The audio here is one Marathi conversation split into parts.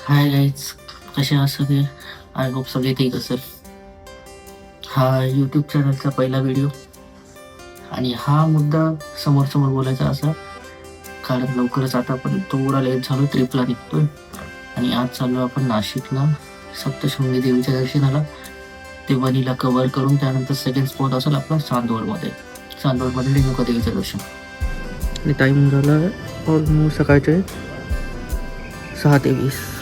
हाय गाईज, कसे आहात सगळे? आय होप सगळे ठीक असेल. हा यूट्यूब चॅनलचा पहिला व्हिडिओ आणि हा मुद्दा समोर बोलायचा असा, कारण लवकरच आता आपण थोडा लेट झालो, ट्रिपला निघतोय आणि आज चाललो आपण नाशिकला सप्तशृंगी देवीच्या दर्शनाला. ते वणीला कव्हर करून त्यानंतर सेकंड स्पॉट असेल आपला चांदवडमध्ये रेणुका देवीचं दर्शन. आणि टाईम झाला ऑलमोस्ट सकाळचे 6:23.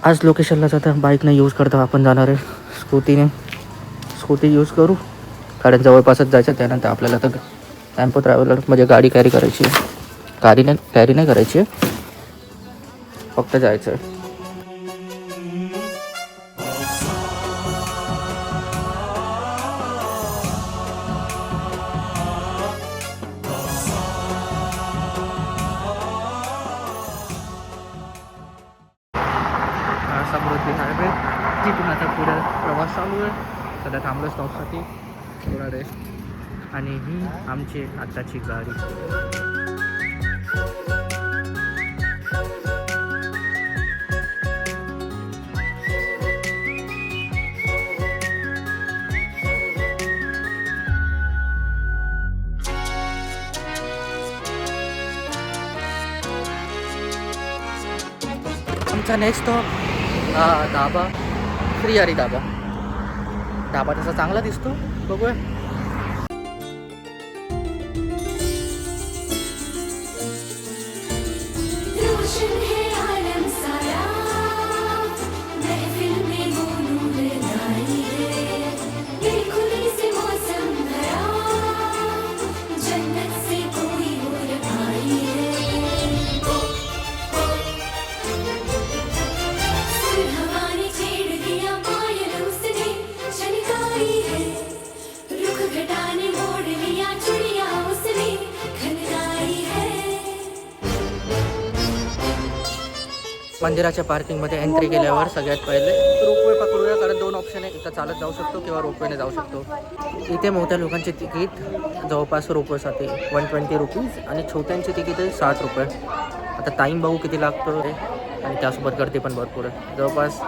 आज लोकेशनला जाता बाईकने यूज करता आपण जाणार आहे स्कूटी यूज करू, कारण जवळपासच जायचं. त्यानंतर आपल्याला तर टेम्पो ट्रॅव्हलर म्हणजे गाडी कॅरी करायची आहे. कॅरी नाही करायची आहे, फक्त जायचं आहे. समृद्धी हायवे तिथून आता पुढे प्रवास चालू आहे. सध्या थांबलो स्टॉपसाठी थोडा रेस्ट. आणि ही आमची आत्ताची गाडी. आमचा नेक्स्ट स्टॉप धाबा, श्रीहरी धाबा तसा चांगला दिसतो, बघूया. मंदिराच्या पार्किंगमध्ये एंट्री केल्यावर सगळ्यात पहिले रोपवे पकडूया, कारण 2 ऑप्शन आहे. इथं चालत जाऊ शकतो किंवा रोपवेने जाऊ शकतो. इथे मोठ्या लोकांचे तिकीट जवळपास रोपवेसाठी 120 रुपीज आणि छोट्यांची तिकीट आहे 60 रुपये. आता टाईम बघू किती लागतो आहे, आणि त्यासोबत गर्दी पण भरपूर आहे. जवळपास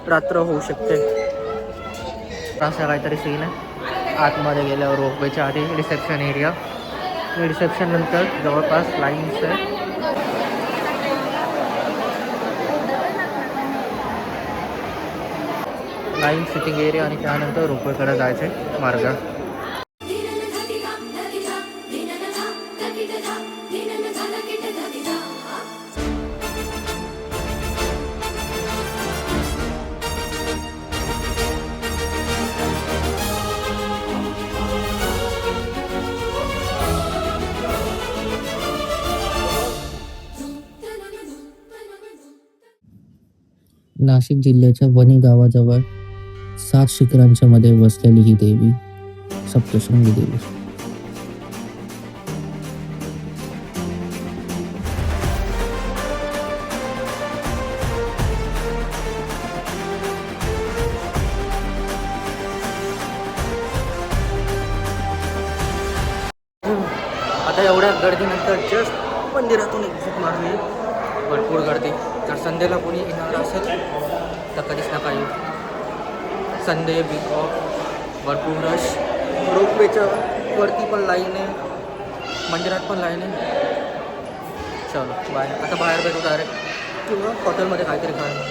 रात्र होऊ शकते. असा काहीतरी सीन आहे. आतमध्ये गेल्यावर रोपवेच्या आधी रिसेप्शन एरिया, रिसेप्शन नंतर जवळपास लाईन्स आहे. लाईन सिटिंग एरिया आणि त्यानंतर रोपवेकडे जायचे मार्ग. नाशिक जिल्ह्याच्या वणी गावाजवळ 7 शिखरांच्या मध्ये वसलेली ही देवी सप्तशृंगी देवी. आता एवढ्या गर्दीनंतर जस्ट मंदिरातून एक्झिट मारली. भरपूर गर्दी. जर संडेला कोणी येणार असेल तर कधीच नका येऊ. संडे वीक ऑफ, भरपूर रश. रोपवेच्या वरती पण लाईन आहे, मंदिरात पण लाईन आहे. चलो बाय. आता बाहेर भेटू डायरेक्ट किंवा हॉटेलमध्ये काहीतरी खायला.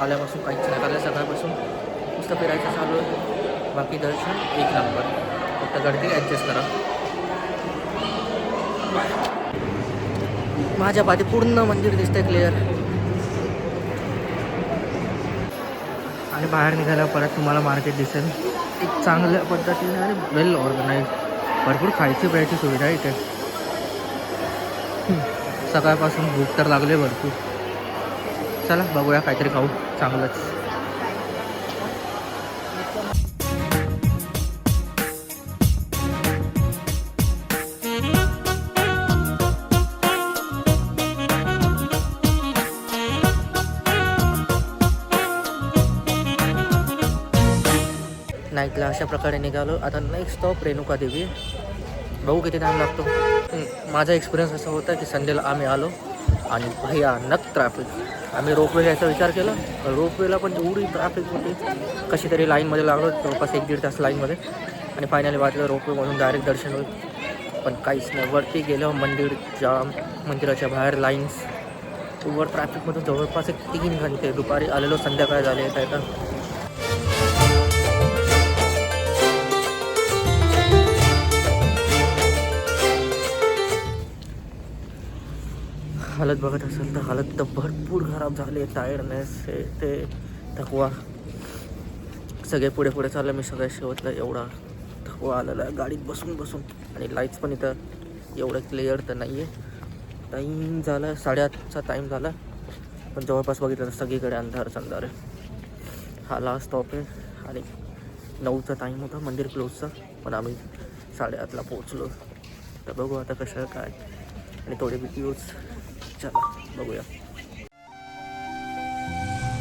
आल्यापासून काहीच नाही खाल्लं, सकाळपासून नुसतं फिरायचं चालू आहे. बाकी दर्शन 1 नंबर, फक्त गर्दी ॲडजस्ट करा. माझ्या पाठी पूर्ण मंदिर दिसतंय क्लिअर. आणि बाहेर निघाल्यावर परत तुम्हाला मार्केट दिसेल, एक चांगल्या पद्धतीने आणि वेल ऑर्गनाईज. भरपूर खायची प्यायची सुविधा आहे इथे. सकाळपासून भूक तर लागले भरपूर. चला बघूया काहीतरी खाऊ चांगलंच. नाईटला अशा प्रकारे निघालो. आता नेक्स्ट स्टॉप रेणुका देवी. बघू किती टाईम लागतो. माझा एक्सपिरियन्स असा होता की संडेला आम्ही आलो आणि भयानक ट्रॅफिक. आम्ही रोपवे घ्यायचा विचार केला, रोपवेला पण एवढी ट्रॅफिक होती. कशी तरी लाईनमध्ये लागलो, जवळपास 1-1.5 तास लाईनमध्ये, आणि फायनली वाटलं रोपवेमधून डायरेक्ट दर्शन होईल. पण काहीच नाही. वरती गेलं मंदिराच्या बाहेर लाईन्स, वर ट्रॅफिकमधून जवळपास 3 घंटे. दुपारी आलेलो, संध्याकाळ झाली आहे तर हालत बघत असेल तर हालत तर भरपूर खराब झाली आहे. टायर्डनेस हे ते थकवा सगळे पुढे पुढे चाललं. मी सगळ्या शेवटला एवढा थकवा आलेला आहे गाडीत बसून बसून. आणि लाईट्स पण इथं एवढं क्लिअर तर नाही आहे. टाईम झाला 8:30चा टाईम झाला, पण जवळपास बघितलं तर सगळीकडे अंधारच अंधार आहे. हा लास्ट स्टॉप आहे आणि 9चा टाईम होता मंदिर क्लोजचा, पण आम्ही 8:30ला पोहोचलो. तर बघू आता कसं काय. आणि थोडे व्हिडिओज चला बघूया.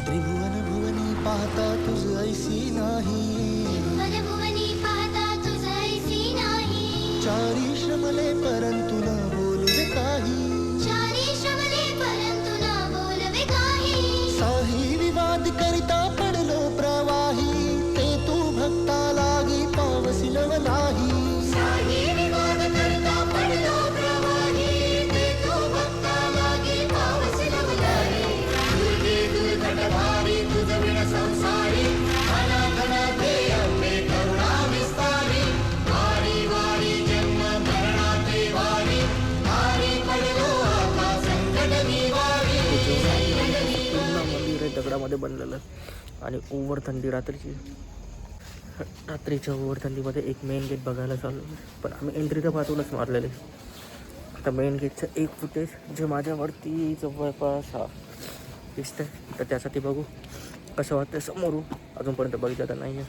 त्रिभुवन भुवनी पाहता तुझ ऐसी नाही, चारी श्रमले परंतु न बोलवे काही, साही विवाद करिता पडलो प्रवाही, ते तू भक्ता लागी पावसी नाही. दगडामध्ये बनलेलं आणि ओव्हर थंडी, रात्रीच्या ओव्हर थंडीमध्ये एक मेन गेट बघायला चालू. पण आम्ही एंट्री तर पाहतूनच मारलेले. आता मेन गेटचं एक फुटेज जे माझ्यावरती जवळपास दिसतं, तर त्यासाठी बघू कसं वाटतं समोरून. अजूनपर्यंत बघितलं तर नाही आहे.